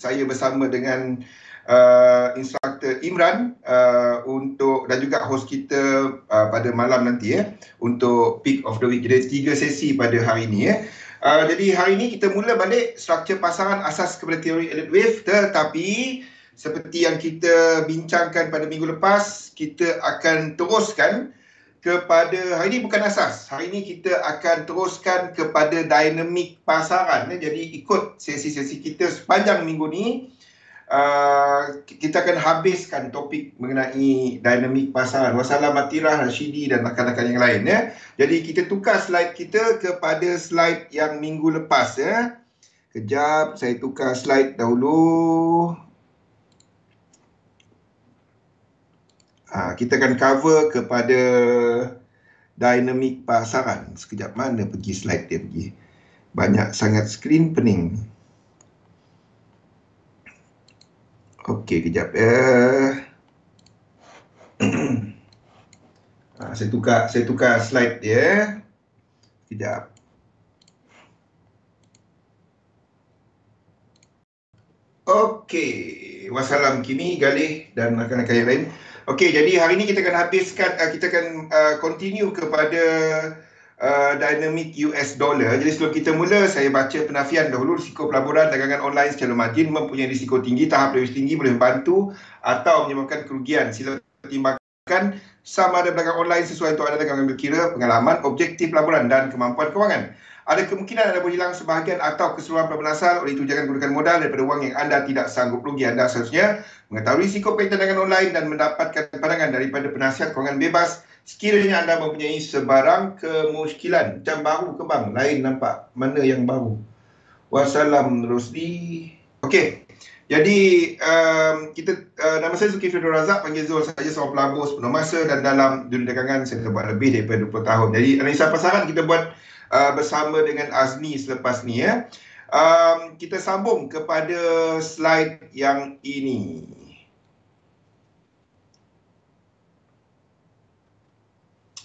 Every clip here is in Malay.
saya bersama dengan instruktur Imran dan juga host kita pada malam nanti untuk Pick of the Week. Jadi 3 sesi pada hari ini Jadi hari ini kita mula balik struktur pasaran asas kepada teori Elliott Wave, tetapi seperti yang kita bincangkan pada minggu lepas, kita akan teruskan kepada, hari ini bukan asas, hari ini kita akan teruskan kepada dinamik pasaran. Jadi ikut sesi-sesi kita sepanjang minggu ni, kita akan habiskan topik mengenai dinamik pasaran. Wassalam Atirah, Rashidi dan rakan-rakan yang lain Jadi kita tukar slide kita kepada slide yang minggu lepas Kejap, saya tukar slide dahulu. Kita akan cover kepada dinamik pasaran. Sekejap, mana pergi slide dia pergi? Banyak sangat, skrin pening. Okey, kejap saya tukar slide dia. Kejap. Okey, wassalam Kimi, Galih dan rakan-rakan yang lain. Okey, jadi hari ini kita akan habiskan, kita akan continue kepada dynamic US dollar. Jadi sebelum kita mula, saya baca penafian dahulu. Risiko pelaburan dagangan online secara margin mempunyai risiko tinggi, tahap lebih tinggi boleh membantu atau menyebabkan kerugian. Sila pertimbangkan sama ada dagangan online sesuai untuk anda dagangan berkira, pengalaman, objektif pelaburan dan kemampuan kewangan. Ada kemungkinan anda boleh hilang sebahagian atau keseluruhan pelaburan asal. Oleh itu, jangan gunakan modal daripada wang yang anda tidak sanggup rugi. Anda seharusnya mengetahui risiko berkaitan dengan online dan mendapatkan pandangan daripada penasihat kewangan bebas sekiranya anda mempunyai sebarang kemusykilan. Macam baru ke bang? Lain nampak. Mana yang baru? Wassalam Rosdi. Okey. Jadi, nama saya Zulkifli Abdul Razak, panggil Zul saja, seorang pelabur sepenuh masa dan dalam dunia dagangan saya buat lebih daripada 20 tahun. Jadi, analisa pasaran kita buat bersama dengan Azmi selepas ni kita sambung kepada slide yang ini.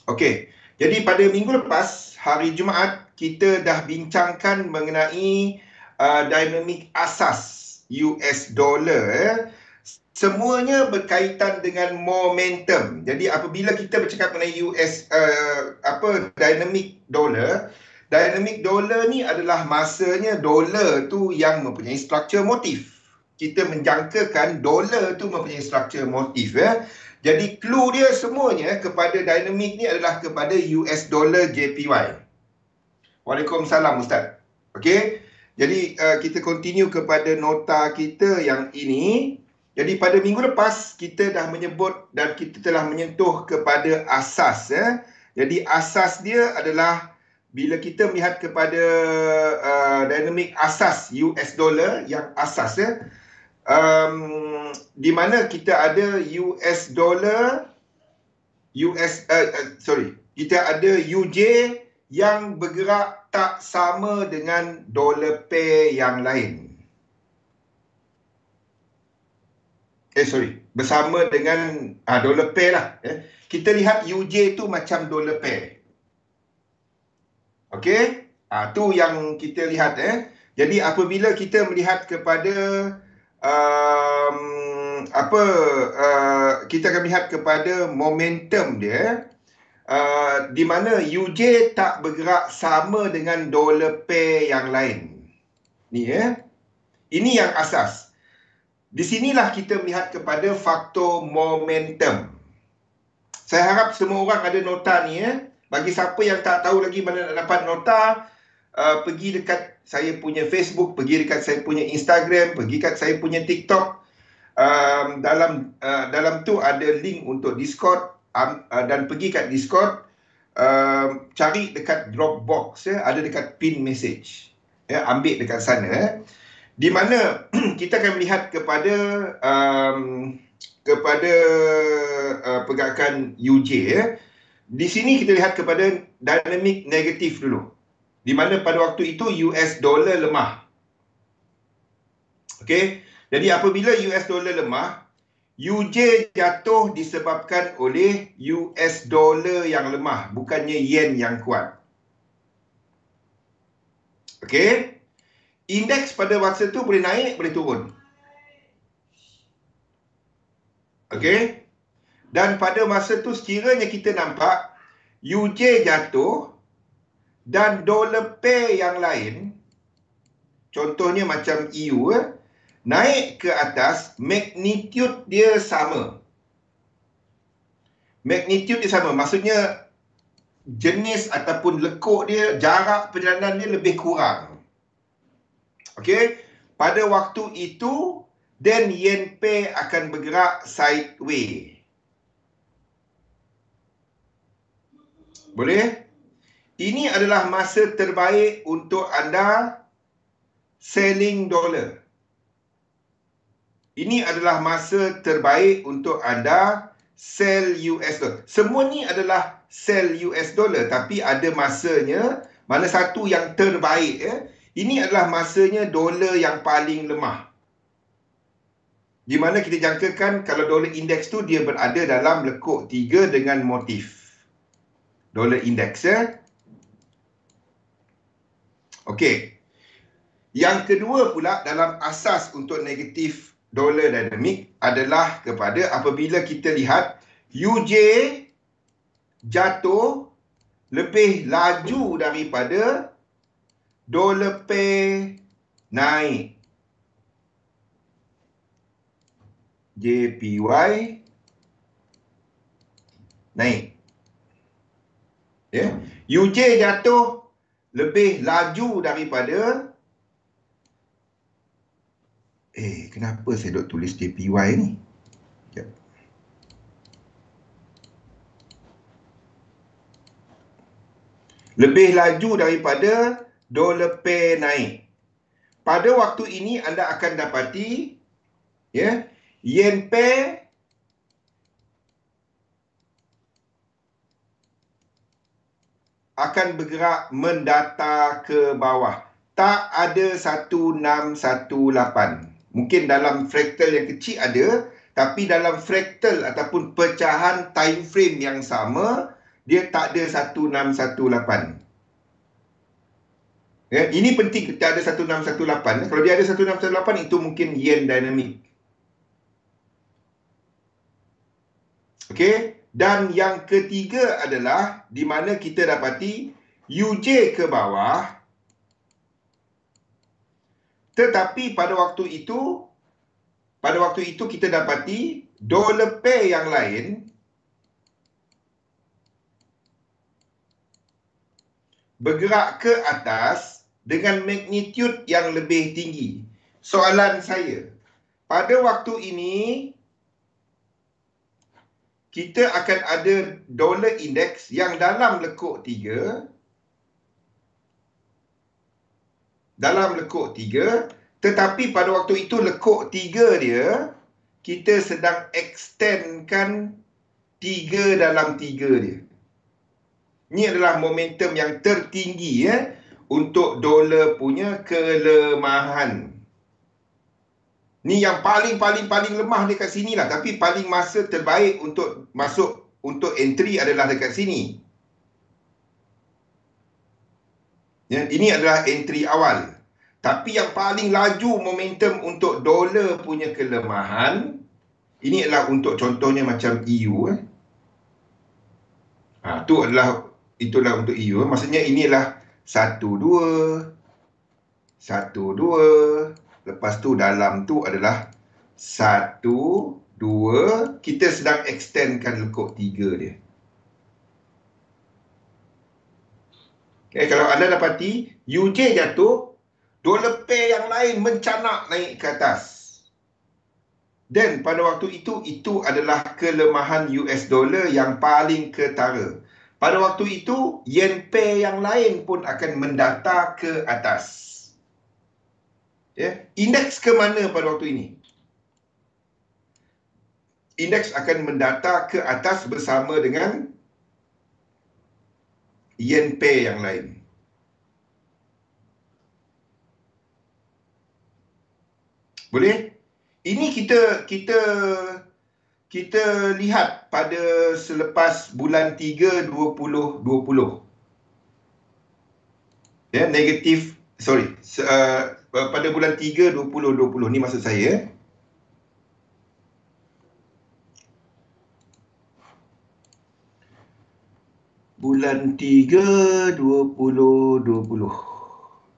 Okey, jadi pada minggu lepas, hari Jumaat, kita dah bincangkan mengenai dinamik asas US dollar. Semuanya berkaitan dengan momentum. Jadi apabila kita bercakap mengenai dynamic dollar ni adalah masanya dolar tu yang mempunyai struktur motif. Kita menjangkakan dolar tu mempunyai struktur motif Jadi clue dia semuanya kepada dinamik ni adalah kepada US dollar JPY. Waalaikumsalam Ustaz. Okey. Jadi kita continue kepada nota kita yang ini. Jadi pada minggu lepas kita dah menyebut dan kita telah menyentuh kepada asas Jadi asas dia adalah bila kita melihat kepada dinamik asas US dollar yang asas di mana kita ada kita ada UJ yang bergerak tak sama dengan dollar pair yang lain. Bersama dengan dollar pair lah. Kita lihat UJ tu macam dollar pair. Okey? Tu yang kita lihat Jadi apabila kita melihat kepada kita akan melihat kepada momentum dia di mana UJ tak bergerak sama dengan dollar pair yang lain. Ni Ini yang asas. Di sinilah kita melihat kepada faktor momentum. Saya harap semua orang ada nota ni Bagi siapa yang tak tahu lagi mana nak dapat nota, pergi dekat saya punya Facebook, pergi dekat saya punya Instagram, pergi dekat saya punya TikTok. Dalam tu ada link untuk Discord dan pergi kat Discord, cari dekat Dropbox ada dekat pin message. Ambil dekat sana di mana kita akan melihat kepada pergerakan UJ Di sini kita lihat kepada dinamik negatif dulu. Di mana pada waktu itu US dollar lemah. Okey. Jadi apabila US dollar lemah, UJ jatuh disebabkan oleh US dollar yang lemah, bukannya yen yang kuat. Okey. Indeks pada masa tu boleh naik, boleh turun. Okey. Dan pada masa tu sekiranya kita nampak UJ jatuh dan dollar pair yang lain, contohnya macam EU, naik ke atas, magnitude dia sama. Magnitude dia sama, maksudnya jenis ataupun lekuk dia, jarak perjalanan dia lebih kurang. Okey, pada waktu itu, then yen pair akan bergerak sideways. Boleh? Ini adalah masa terbaik untuk anda selling dollar. Ini adalah masa terbaik untuk anda sell US dollar. Semua ni adalah sell US dollar, tapi ada masanya, mana satu yang terbaik ya. Ini adalah masanya dolar yang paling lemah. Di mana kita jangkakan kalau dolar indeks tu dia berada dalam lekuk 3 dengan motif. Dolar indeks ya. Okey. Yang kedua pula dalam asas untuk negatif dollar dynamic adalah kepada apabila kita lihat UJ jatuh lebih laju daripada dollar pair naik. JPY naik. Ya. UJ jatuh lebih laju daripada kenapa saya duk tulis JPY ni? Sekejap. Lebih laju daripada dollar pair naik. Pada waktu ini anda akan dapati ya, yen pair akan bergerak mendata ke bawah. Tak ada 1618. Mungkin dalam fraktal yang kecil ada, tapi dalam fraktal ataupun pecahan time frame yang sama, dia tak ada 1618. Ya, ini penting, tak ada 1618. Kalau dia ada 1618, itu mungkin yen dynamic. Okey, dan yang ketiga adalah di mana kita dapati UJ ke bawah, tetapi pada waktu itu kita dapati dollar pair yang lain bergerak ke atas dengan magnitude yang lebih tinggi. Soalan saya, pada waktu ini kita akan ada dollar index yang dalam lekuk 3, tetapi pada waktu itu lekuk 3 dia, kita sedang extendkan 3 dalam 3 dia. Ini adalah momentum yang tertinggi ya, untuk dolar punya kelemahan. Ni yang paling lemah dekat sini lah, tapi paling masa terbaik untuk masuk untuk entry adalah dekat sini. Ya, ini adalah entry awal. Tapi yang paling laju momentum untuk dolar punya kelemahan, ini adalah untuk contohnya macam EU. Itulah untuk EU. Maksudnya ini adalah 1-2, 1-2. Lepas tu dalam tu adalah 1-2. Kita sedang extendkan lekuk 3 dia. Okay, kalau anda dapati UJ jatuh, dolar pair yang lain mencanak naik ke atas. Dan pada waktu itu adalah kelemahan US dollar yang paling ketara. Pada waktu itu, yen pair yang lain pun akan mendata ke atas. Ya, indeks ke mana pada waktu ini? Indeks akan mendata ke atas bersama dengan yen pair yang lain. Boleh? Ini kita lihat pada selepas bulan 3 2020. Ya, pada bulan 3 2020 ni maksud saya. Bulan 3, 2020.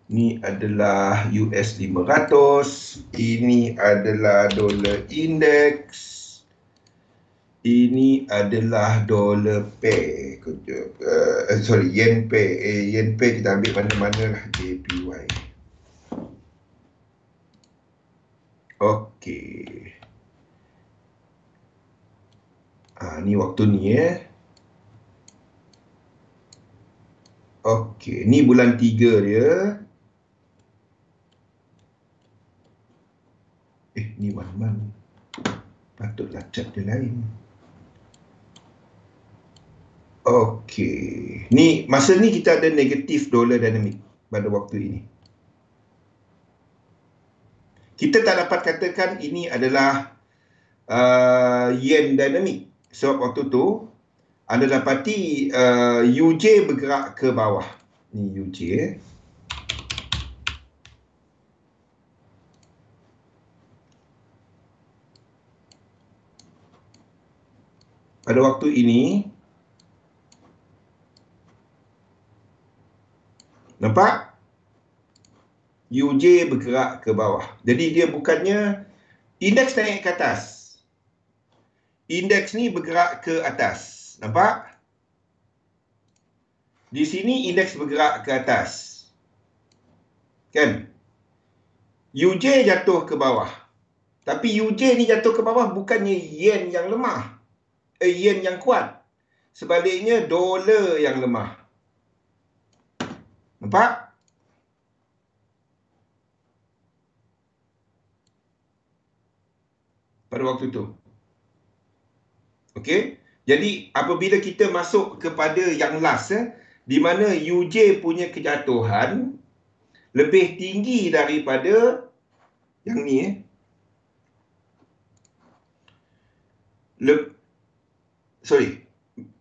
Ini adalah US 500. Ini adalah dolar indeks. Ini adalah dolar pair. Yen pair. Yen pair kita ambil mana-mana lah. JPY. Okey. Ni waktu ni Okey, ni bulan 3 dia. Ni mana-mana. Patutlah cat dia lain. Okey. Ni masa ni kita ada negatif dolar dinamik pada waktu ini. Kita tak dapat katakan ini adalah yen dinamik. Sebab waktu tu anda dapati UJ bergerak ke bawah. Ni UJ pada waktu ini. Nampak? UJ bergerak ke bawah. Jadi dia bukannya indeks naik ke atas. Indeks ni bergerak ke atas. Nampak? Di sini indeks bergerak ke atas. Kan? UJ jatuh ke bawah. Tapi UJ ni jatuh ke bawah bukannya yen yang lemah. Yen yang kuat. Sebaliknya dolar yang lemah. Nampak? Pada waktu tu. Okey? Jadi apabila kita masuk kepada yang last di mana UJ punya kejatuhan lebih tinggi daripada yang ni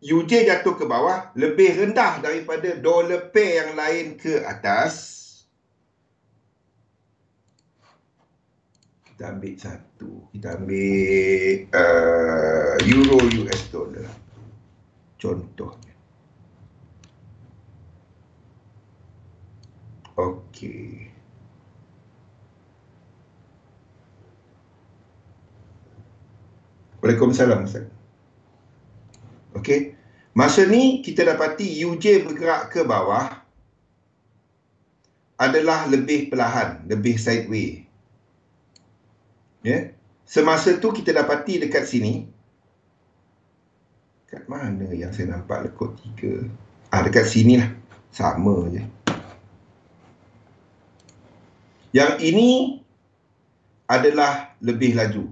UJ jatuh ke bawah lebih rendah daripada dolar pair yang lain ke atas. Kita ambil satu. Kita ambil euro US dollar. Contohnya. Okey. Waalaikumsalam, Ustaz. Okey. Masa ni kita dapati UJ bergerak ke bawah adalah lebih perlahan, lebih sideways. Ya. Semasa tu kita dapati dekat sini. Kat mana yang saya nampak lekuk 3? Dekat sini lah. Sama je. Yang ini adalah lebih laju.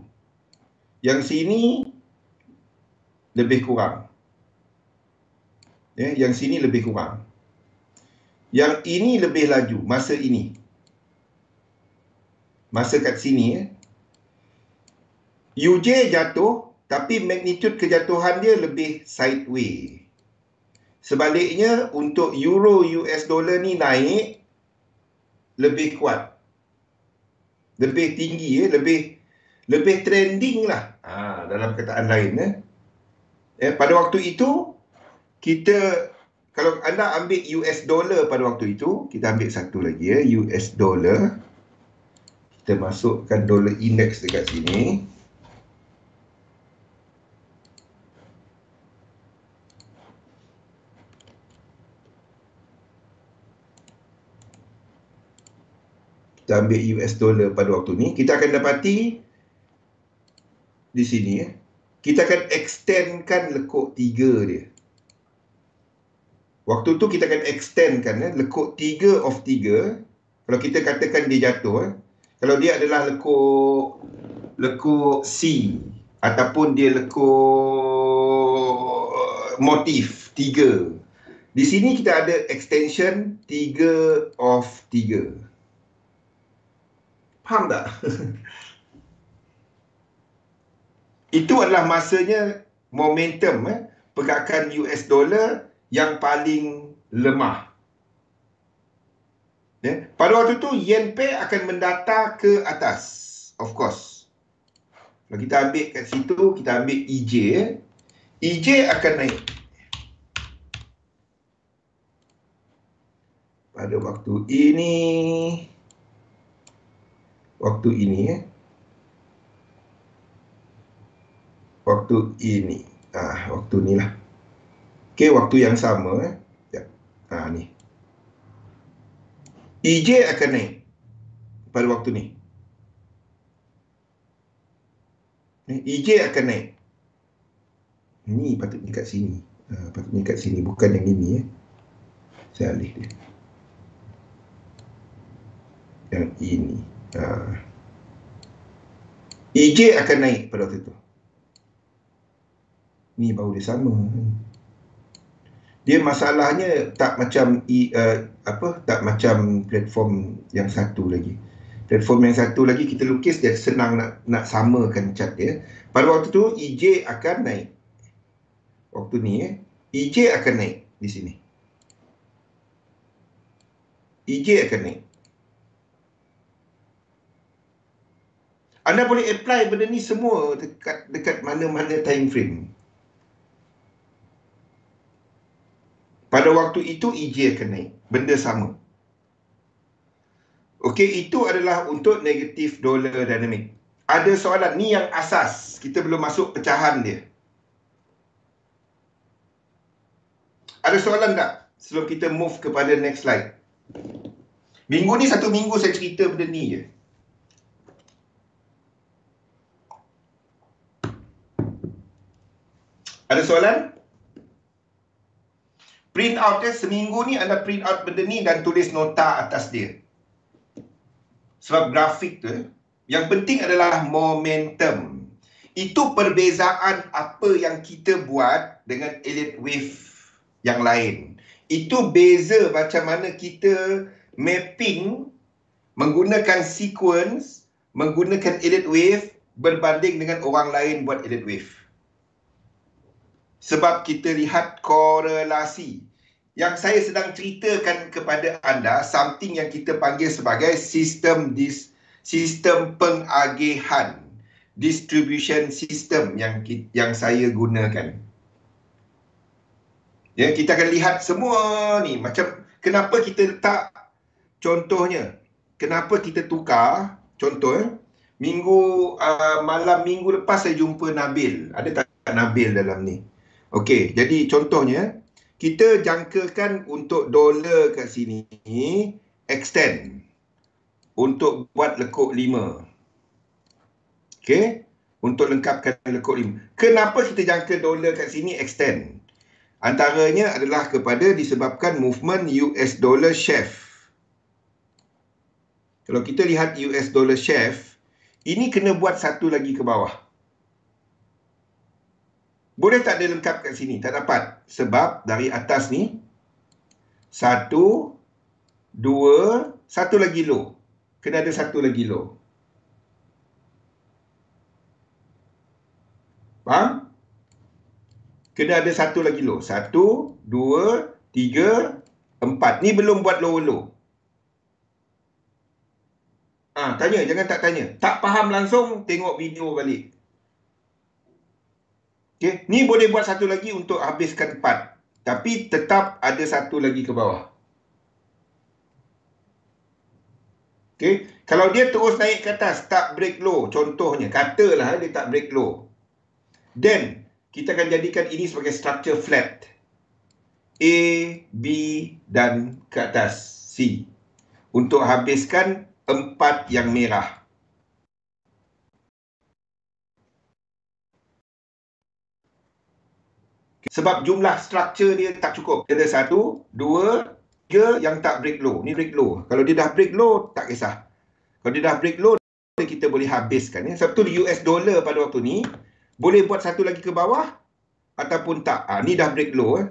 Yang sini lebih kurang. Ya, yang sini lebih kurang. Yang ini lebih laju masa ini. Masa kat sini UJ jatuh tapi magnitud kejatuhan dia lebih sideways. Sebaliknya untuk euro US dollar ni naik lebih kuat. Lebih tinggi lebih trending lah. Dalam perkataan lain pada waktu itu kita, kalau anda ambil US dollar pada waktu itu, kita ambil satu lagi US dollar. Kita masukkan dollar index dekat sini. Kita ambil US dollar pada waktu ni, kita akan dapati di sini kita akan extendkan lekuk 3 dia. Waktu tu kita akan extendkan lekuk 3 of 3. Kalau kita katakan dia jatuh, kalau dia adalah lekuk C ataupun dia lekuk motif 3. Di sini kita ada extension 3 of 3. Faham tak? Itu adalah masanya momentum pergerakan US dollar yang paling lemah. Pada waktu tu yen pair akan mendata ke atas. Of course. Kalau kita ambil kat situ, kita ambil EJ. EJ akan naik. pada waktu ini. Waktu ini waktu ini. Waktu ni lah. Okey, waktu yang sama ya. Ni. EJ akan naik pada waktu ni. EJ akan naik. Ni patutnya kat sini. Patutnya kat sini, bukan yang ini. Saya alih dia. Yang ini. EJ akan naik pada waktu tu. Ni baru dia sama. Dia masalahnya tak macam tak macam platform yang satu lagi. Platform yang satu lagi kita lukis dia senang nak samakan cat dia. Pada waktu tu EJ akan naik. Waktu ni EJ akan naik di sini. EJ akan naik. Anda boleh apply benda ni semua dekat mana-mana time frame. Pada waktu itu EJ akan naik. Benda sama. Okey, itu adalah untuk negatif dollar dynamic. Ada soalan ni yang asas. Kita belum masuk pecahan dia. Ada soalan tak? Sebelum kita move kepada next slide. Minggu ni satu minggu saya cerita benda ni je. Ada soalan? Print out dia seminggu ni anda print out benda ni dan tulis nota atas dia. Sebab grafik tu, yang penting adalah momentum. Itu perbezaan apa yang kita buat dengan Elliott Wave yang lain. Itu beza macam mana kita mapping menggunakan sequence, menggunakan Elliott Wave berbanding dengan orang lain buat Elliott Wave. Sebab kita lihat korelasi. Yang saya sedang ceritakan kepada anda, something yang kita panggil sebagai sistem pengagihan. Distribution system yang saya gunakan. Ya, kita akan lihat semua ni. Macam, kenapa kita letak, contohnya, kenapa kita tukar, contoh, malam minggu lepas saya jumpa Nabil. Ada tak Nabil dalam ni? Okey, jadi contohnya, kita jangkakan untuk dolar kat sini, extend. Untuk buat lekuk 5. Okey, untuk lengkapkan lekuk 5. Kenapa kita jangka dolar kat sini extend? Antaranya adalah disebabkan movement US dollar chef. Kalau kita lihat US dollar chef, ini kena buat satu lagi ke bawah. Boleh tak dia lengkap kat sini? Tak dapat. Sebab dari atas ni, 1, 2, satu lagi low. Kena ada satu lagi low. Faham? Kena ada satu lagi low. 1, 2, 3, 4. Ni belum buat lower low. Tanya, jangan tak tanya. Tak faham langsung, tengok video balik. Okay. Ni boleh buat satu lagi untuk habiskan 4. Tapi tetap ada satu lagi ke bawah. Okay. Kalau dia terus naik ke atas, tak break low. Contohnya, katalah dia tak break low. Then, kita akan jadikan ini sebagai structure flat. A, B dan ke atas C. Untuk habiskan 4 yang merah. Sebab jumlah structure dia tak cukup. Dia ada 1, 2, 3 yang tak break low. Ni break low. Kalau dia dah break low, tak kisah. Kalau dia dah break low, kita boleh habiskan. Sebab tu US dollar pada waktu ni, boleh buat satu lagi ke bawah, ataupun tak. Ni dah break low.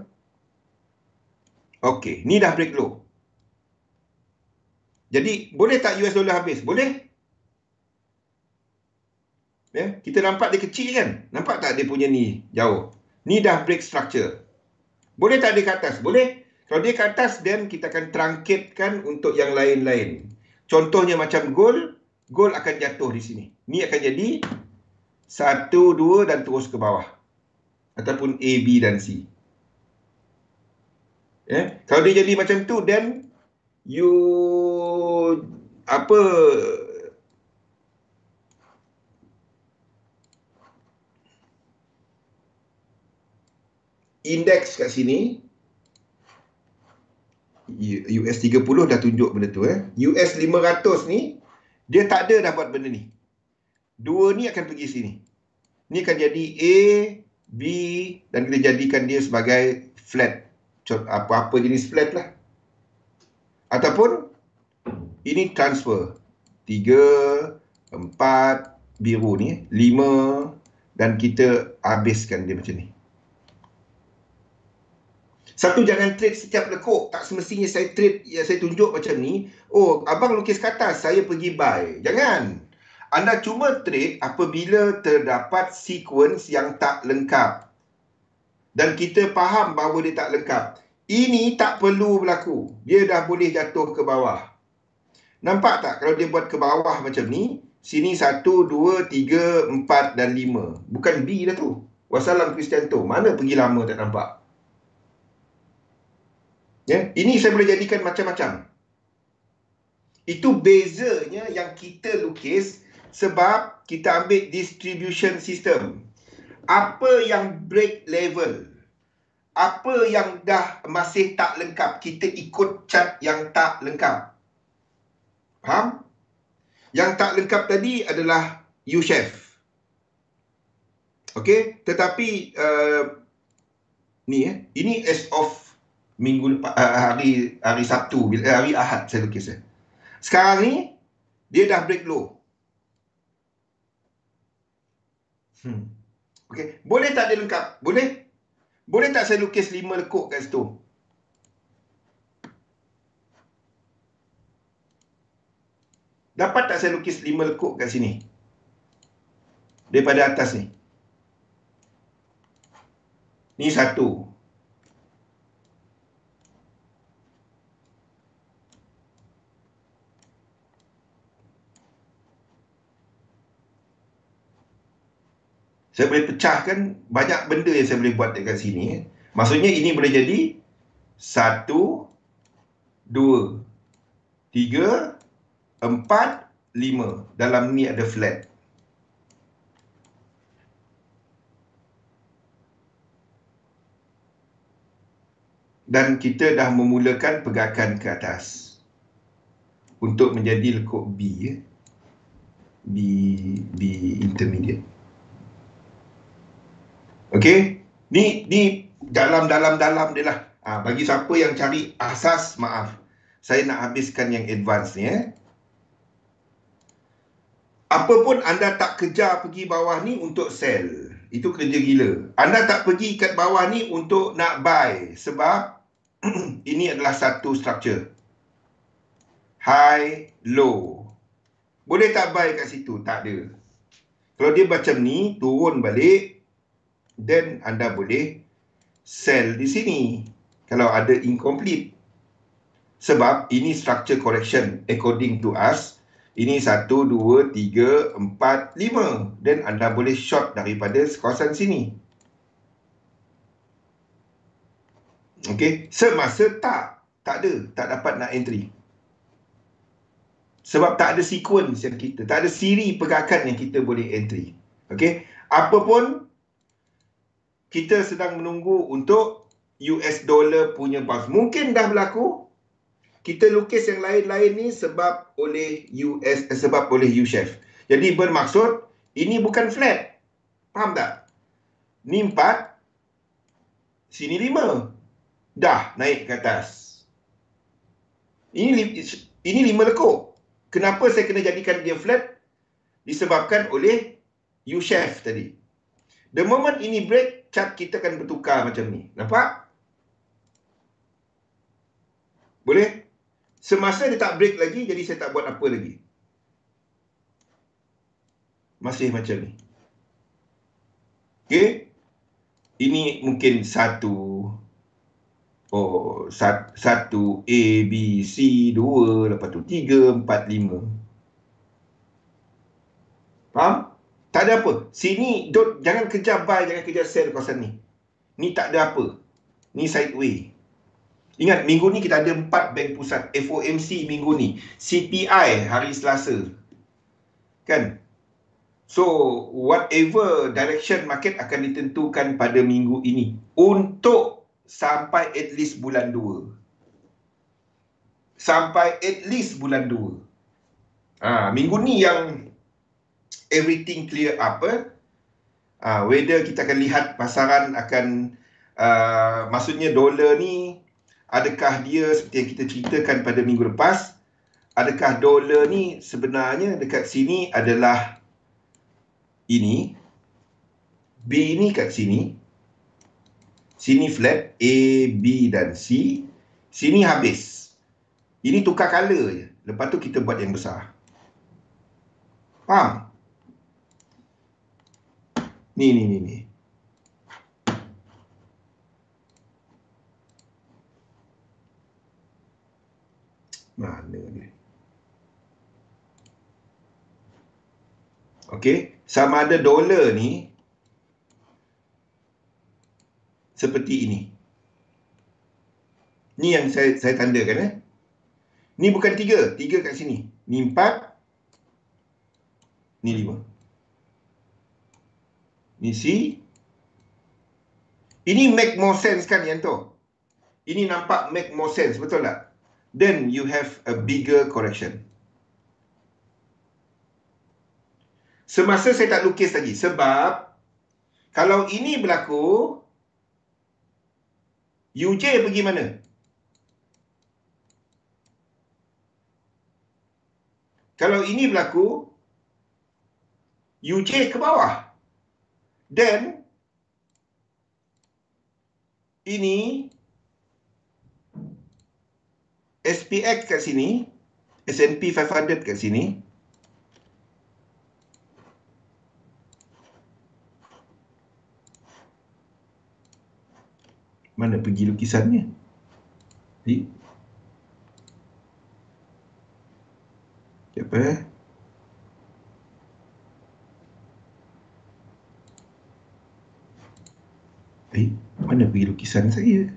Okey, ni dah break low. Jadi, boleh tak US dollar habis? Boleh. Ya, kita nampak dia kecil kan? Nampak tak dia punya ni jauh? Ni dah break structure. Boleh tak dia ke atas? Boleh. Kalau dia ke atas, then kita akan truncatekan untuk yang lain-lain. Contohnya macam gold akan jatuh di sini. Ni akan jadi 1, 2 dan terus ke bawah. Ataupun A, B dan C. Ya? Kalau dia jadi macam tu, then you apa indeks kat sini US 30 dah tunjuk benda tu US 500 ni dia tak ada dah buat benda ni. Dua ni akan pergi sini. Ni akan jadi A, B dan kita jadikan dia sebagai flat. Apa-apa jenis flat lah. Ataupun ini transfer. 3, 4, biru ni, 5 dan kita habiskan dia macam ni. Satu, jangan trade setiap lekuk. Tak semestinya saya trade, ya saya tunjuk macam ni. Oh, abang lukis ke atas, saya pergi buy. Jangan. Anda cuma trade apabila terdapat sequence yang tak lengkap. Dan kita faham bahawa dia tak lengkap. Ini tak perlu berlaku. Dia dah boleh jatuh ke bawah. Nampak tak kalau dia buat ke bawah macam ni? Sini 1, 2, 3, 4 dan 5. Bukan B dah tu. Wassalam Kristianto. Mana pergi lama tak nampak? Ya, ini saya boleh jadikan macam-macam. Itu bezanya yang kita lukis sebab kita ambil distribution system. Apa yang break level, apa yang dah masih tak lengkap, kita ikut chart yang tak lengkap. Faham? Yang tak lengkap tadi adalah U-shape. Okey, tetapi ini as of minggu lepas, hari Sabtu, hari Ahad saya lukis. Sekarang ni dia dah break low. Okey, boleh tak dia lengkap? Boleh. Boleh tak saya lukis 5 lekuk kat situ? Dapat tak saya lukis 5 lekuk kat sini? Daripada atas ni. Ni 1. Saya boleh pecahkan banyak benda yang saya boleh buat dekat sini. Maksudnya ini boleh jadi 1, 2, 3, 4, 5. Dalam ni ada flat. Dan kita dah memulakan pergerakan ke atas. Untuk menjadi lekuk B. B intermediate. Okey, ni dalam dia lah. Bagi siapa yang cari asas, maaf. Saya nak habiskan yang advance ni. Apapun anda tak kejar pergi bawah ni untuk sell. Itu kerja gila. Anda tak pergi kat bawah ni untuk nak buy. Sebab ini adalah satu structure. High, low. Boleh tak buy kat situ? Tak ada. Kalau dia macam ni, turun balik, then anda boleh sell di sini kalau ada incomplete. Sebab ini structure correction according to us. Ini 1, 2, 3, 4, 5. Dan anda boleh short daripada kawasan sini. Okey, semasa tak ada, tak dapat nak entry. Sebab tak ada sequence yang kita, tak ada siri pergerakan yang kita boleh entry. Okey, apapun kita sedang menunggu untuk US dollar punya bounce. Mungkin dah berlaku. Kita lukis yang lain-lain ni sebab oleh U-shape. Jadi bermaksud ini bukan flat. Faham tak? Ni 4, sini 5. Dah naik ke atas. Ini 5 lekuk. Kenapa saya kena jadikan dia flat? Disebabkan oleh U-shape tadi. The moment ini break, chart kita akan bertukar macam ni. Nampak? Boleh? Semasa dia tak break lagi, jadi saya tak buat apa lagi. Masih macam ni. Okey? Ini mungkin 1. Oh, 1 A, B, C, 2, lepas tu 3, 4, 5. Faham? Tak ada apa. Sini, jangan kejar buy, jangan kejar sell kawasan ni. Ni tak ada apa. Ni sideway. Ingat, minggu ni kita ada 4 bank pusat. FOMC minggu ni. CPI hari Selasa. Kan? So, whatever direction market akan ditentukan pada minggu ini. Untuk sampai at least bulan 2. Sampai at least bulan 2. Minggu ni yang everything clear up. Whether kita akan lihat pasaran akan maksudnya dolar ni, adakah dia seperti yang kita ceritakan pada minggu lepas, adakah dolar ni sebenarnya dekat sini adalah ini, B ni kat sini, sini flat, A, B dan C, sini habis. Ini tukar color je. Lepas tu kita buat yang besar. Faham? Ni. Mana dia? Okey, sama ada dolar ni seperti ini. Ni yang saya tandakan. Ni bukan 3 kat sini. Ni 4. Ni 5. Ni C. Ini make more sense kan yang tu? Ini nampak make more sense, betul tak? Then you have a bigger correction. Semasa saya tak lukis lagi. Sebab kalau ini berlaku, UJ pergi mana? Kalau ini berlaku, UJ ke bawah. Then ini SPX kat sini, S&P 500 kat sini. Mana pergi lukisannya? Apa? Mana pergi lukisan saya?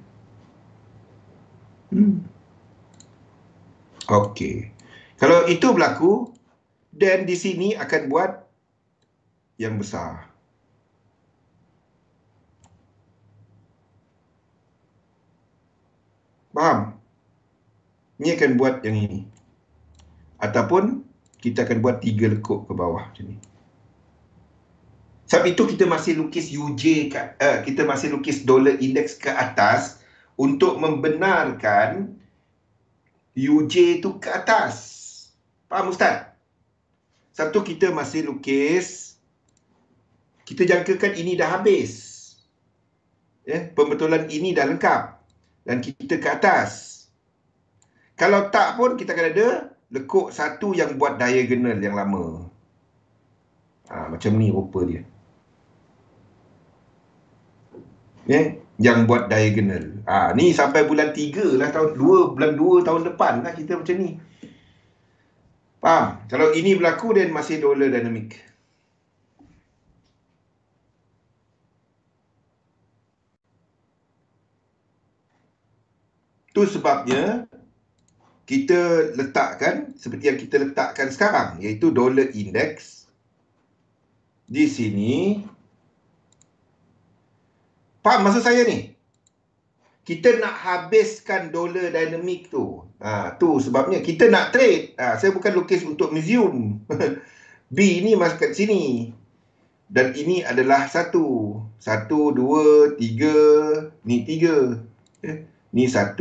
Okey. Kalau itu berlaku, then di sini akan buat yang besar. Faham? Ini akan buat yang ini. Ataupun kita akan buat 3 lekuk ke bawah macam ni. Sebab itu kita masih lukis UJ kita masih lukis dollar index ke atas untuk membenarkan UJ itu ke atas. Faham Ustaz? Satu, kita masih lukis, kita jangkakan ini dah habis. Pembetulan ini dah lengkap. Dan kita ke atas. Kalau tak pun kita akan ada lekuk satu yang buat diagonal yang lama. Macam ni rupa dia. Yang buat diagonal. Ni sampai bulan 3 lah, bulan 2 tahun depan lah kita macam ni. Faham? Kalau ini berlaku, dan masih dolar dynamic. Itu sebabnya kita letakkan seperti yang kita letakkan sekarang, iaitu dollar index di sini. Faham maksud saya ni? Kita nak habiskan dollar dynamic tu. Tu sebabnya kita nak trade. Saya bukan lukis untuk museum. B ni masuk kat sini. Dan ini adalah 1. 1, 2, 3. Ni 3. Ni 1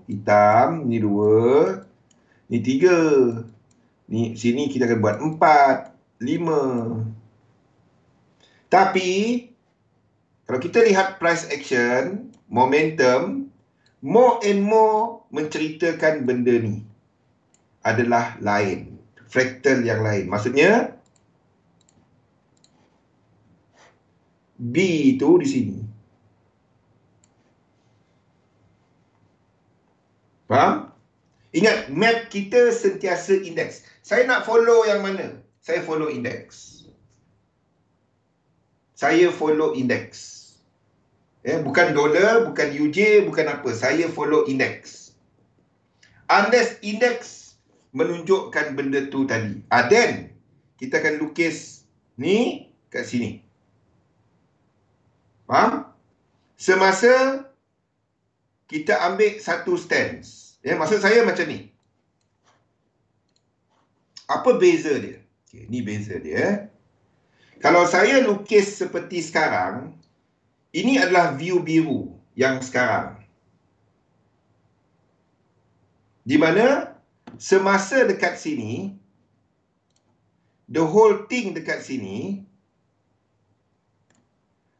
hitam, ni 2, ni 3. Ni sini kita akan buat 4, 5. Tapi kalau kita lihat price action, momentum, more and more menceritakan benda ni adalah lain, fractal yang lain. Maksudnya B itu di sini. Faham? Ingat, map kita sentiasa indeks. Saya nak follow yang mana? Saya follow indeks. Saya follow indeks. Bukan dolar, bukan UJ, bukan apa. Saya follow index. Unless index menunjukkan benda tu tadi. Then kita akan lukis ni kat sini. Faham? Semasa kita ambil satu stance. Maksud saya macam ni. Apa beza dia? Okay, ni beza dia. Kalau saya lukis seperti sekarang, ini adalah view biru yang sekarang. Di mana semasa dekat sini, the whole thing dekat sini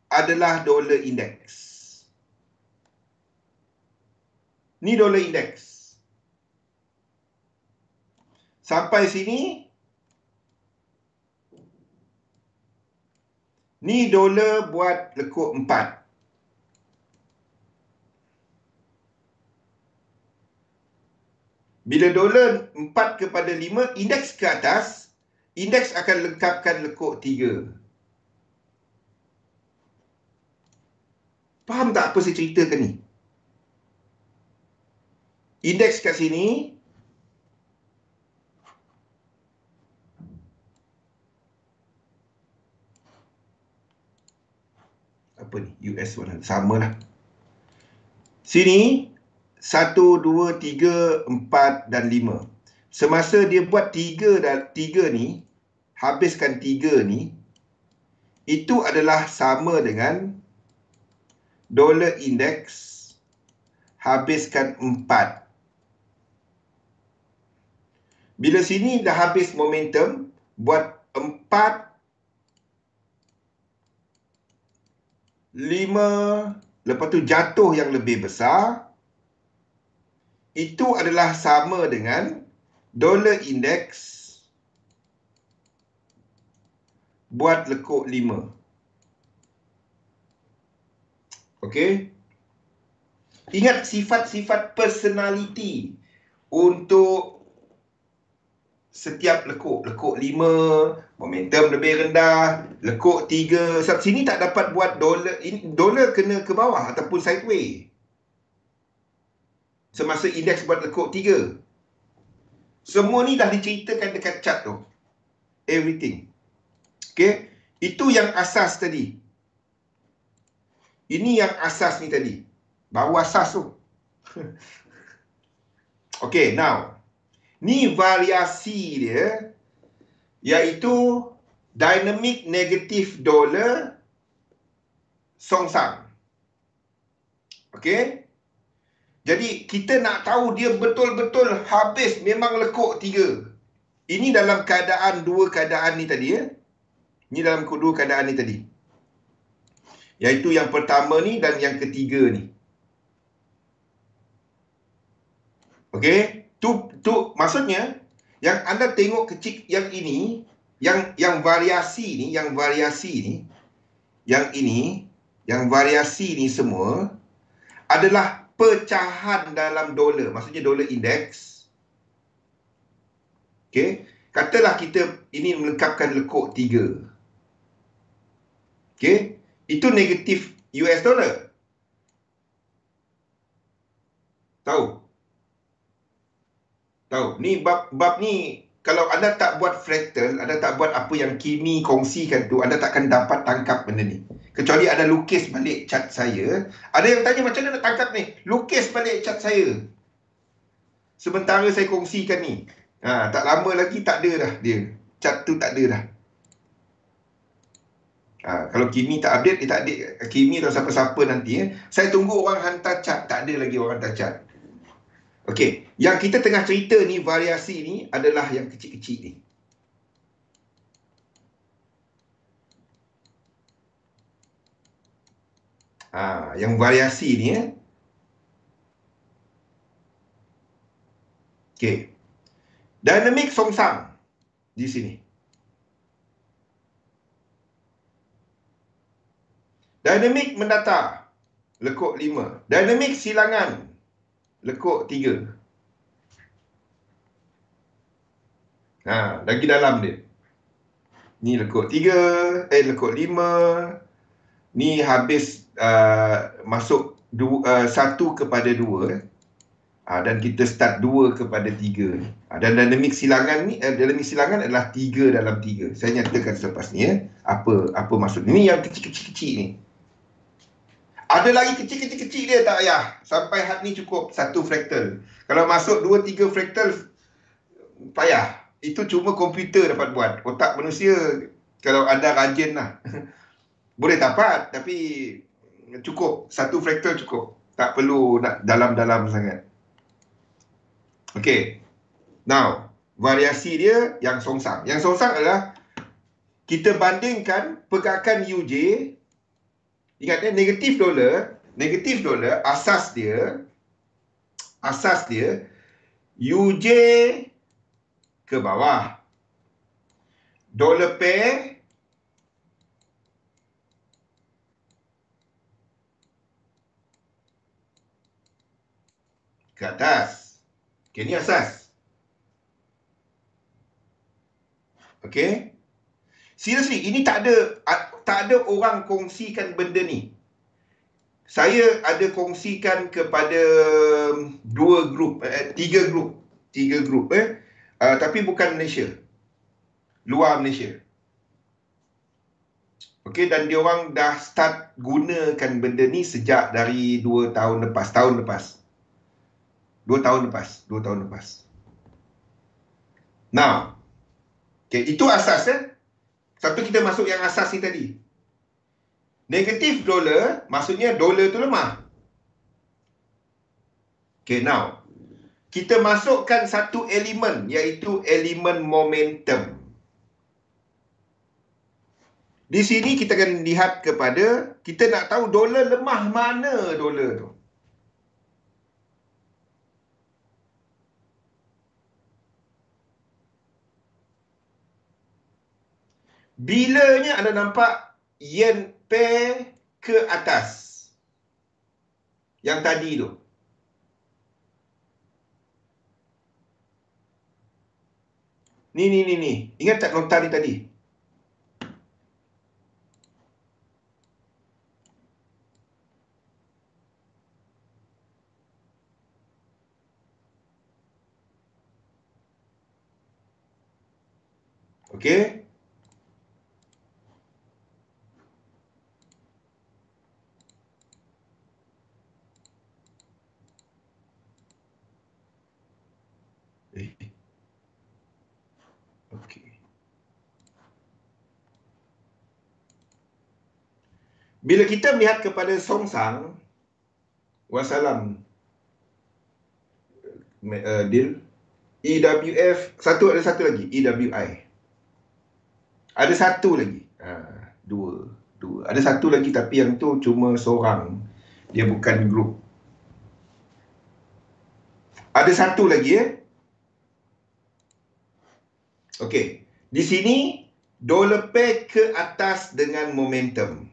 adalah dollar index. Ni dollar index. Sampai sini, ni dolar buat lekuk 4. Bila dolar 4 kepada 5, indeks ke atas, indeks akan lengkapkan lekuk 3. Faham tak apa saya ceritakan ni? Indeks kat sini, apa ni? US 100. Sama lah. Sini, 1, 2, 3, 4 dan 5. Semasa dia buat 3 ni, habiskan 3 ni, itu adalah sama dengan dollar index habiskan 4. Bila sini dah habis momentum, buat 4, 5, lepas tu jatuh yang lebih besar, itu adalah sama dengan dollar index buat lekuk 5. Okey? Ingat sifat-sifat personality untuk setiap lekuk. Lekuk 5, momentum lebih rendah. Lekuk 3. Sebab sini tak dapat buat dolar. Dolar kena ke bawah ataupun sideways. Semasa indeks buat lekuk 3. Semua ni dah diceritakan dekat chart tu. Everything. Okay. Itu yang asas tadi. Ini yang asas ni tadi. Baru asas tu. Okay, now. Ni variasi dia, iaitu dynamic negative dollar songsang. Okey? Jadi, kita nak tahu dia betul-betul habis memang lekuk 3. Ini dalam keadaan dua keadaan ni tadi, ya. Ini dalam dua keadaan ni tadi. Iaitu yang pertama ni dan yang ketiga ni. Okey? Tu maksudnya yang anda tengok kecil yang ini, yang variasi ni, yang ini, yang variasi ni semua adalah pecahan dalam dolar. Maksudnya dolar indeks. Okey, katalah kita ini melengkapkan lekuk 3. Okey, itu negatif US dollar. Tahu? Ni bab ni, kalau anda tak buat fractal, anda tak buat apa yang Kimi kongsikan tu, anda takkan dapat tangkap benda ni. Kecuali ada lukis balik chart saya. Ada yang tanya macam mana nak tangkap ni? Lukis balik chart saya. Sementara saya kongsikan ni. Tak lama lagi tak ada dah dia. Chart tu tak ada dah. Kalau Kimi tak update, dia tak update. Kimi atau siapa-siapa nanti. Saya tunggu orang hantar chart. Tak ada lagi orang hantar chart. Okey, yang kita tengah cerita ni, variasi ni adalah yang kecil-kecil ni. Yang variasi ni, Okey. Dynamic songsang di sini. Dynamic mendatar lekuk 5. Dynamic silangan lekuk 3. Lagi dalam dia. Ni lekuk 3, lekuk 5, Ni habis masuk 1/2 dan kita start 2/3. Dan dinamik silangan ni dinamik silangan adalah 3/3. Saya nyatakan selepas ni apa maksud ni yang kecil-kecil ni. Ada lagi kecil-kecil dia, tak payah. Sampai had ni cukup 1 fraktal. Kalau masuk 2-3 fraktal payah. Itu cuma komputer dapat buat. Otak manusia kalau anda rajin lah boleh dapat, tapi cukup 1 fraktal cukup. Tak perlu nak dalam-dalam sangat. Okey. Now, variasi dia yang songsang. Yang songsang adalah kita bandingkan pergerakan UJ. Ingat negatif dolar asas dia UJ ke bawah. Dolar pair ke atas. Okey, ni asas. Okey. Seriously, ini tak ada orang kongsikan benda ni. Saya ada kongsikan kepada 3 grup. Tapi bukan Malaysia. Luar Malaysia. Okey, dan dia orang dah start gunakan benda ni sejak dari 2 tahun lepas. 2 tahun lepas. Now, okey, itu asas Satu kita masuk yang asas ni tadi. Negatif dolar, maksudnya dolar tu lemah. Okay, now. Kita masukkan satu elemen, iaitu elemen momentum. Di sini kita akan lihat kepada, kita nak tahu dolar lemah mana dolar tu. Bilanya anda nampak yen pair ke atas. Yang tadi tu. Ni. Ingat tak nota ni tadi? Okey. Okey. Bila kita melihat kepada songsang, wassalam, deal, EWF, ada satu lagi, EWI. Ada satu lagi. Dua. Ada satu lagi tapi yang tu cuma seorang. Dia bukan grup. Ada satu lagi Okey. Di sini dolar pair ke atas dengan momentum.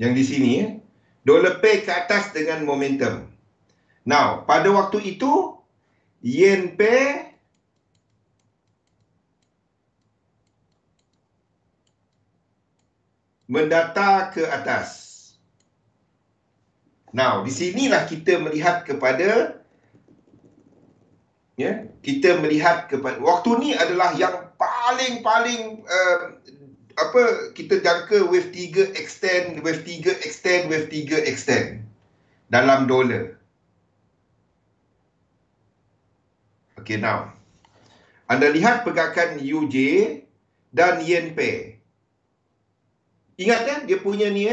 Yang di sini dolar pair ke atas dengan momentum. Now, pada waktu itu yen pair mendatar ke atas. Now, di sinilah kita melihat kepada kita melihat kepada waktu ni adalah yang paling kita jangka wave 3 extend dalam dolar. Okay, now anda lihat pergerakan UJ dan yen pair. Ingat dia punya ni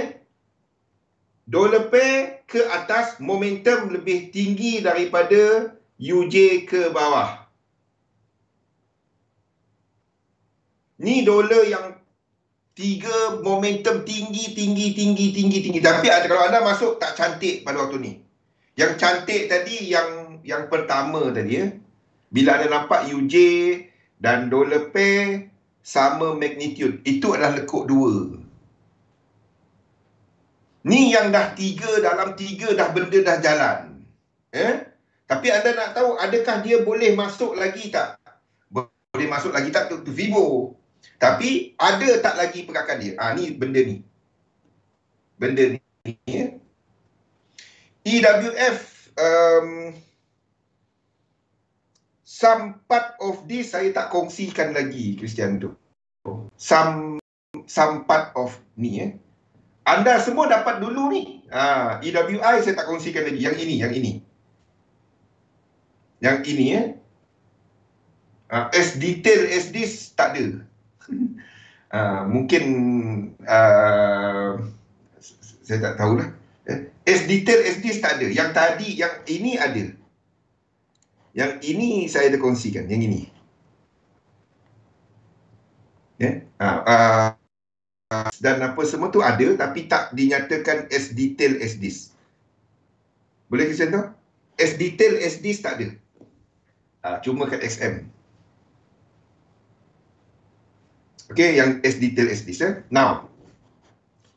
dolar pair ke atas, momentum lebih tinggi daripada UJ ke bawah. Ni dolar yang 3 momentum tinggi. Tapi kalau anda masuk tak cantik pada waktu ni. Yang cantik tadi yang pertama tadi bila anda nampak UJ dan dolar pair sama magnitude. Itu adalah lekuk 2. Ni yang dah 3 dalam 3 dah benda dah jalan. Tapi anda nak tahu adakah dia boleh masuk lagi tak? Boleh masuk lagi tak tu Vivo. Tapi ada tak lagi pergerakan dia? Ni benda ni. Benda ni ya. EWF some part of this saya tak kongsikan lagi, Christian tu. Some part of ni Anda semua dapat dulu ni. EWI saya tak kongsikan lagi. Yang ini. Yang ini as detail as this tak ada. Mungkin saya tak tahulah. As detail as this tak ada. Yang tadi, yang ini ada. Yang ini saya ada kongsikan. Yang ini. Dan apa semua tu ada, tapi tak dinyatakan as detail as this. Boleh Christian tu? As detail as this tak ada. Cuma kat XM. Okay, yang as detail as this. Now,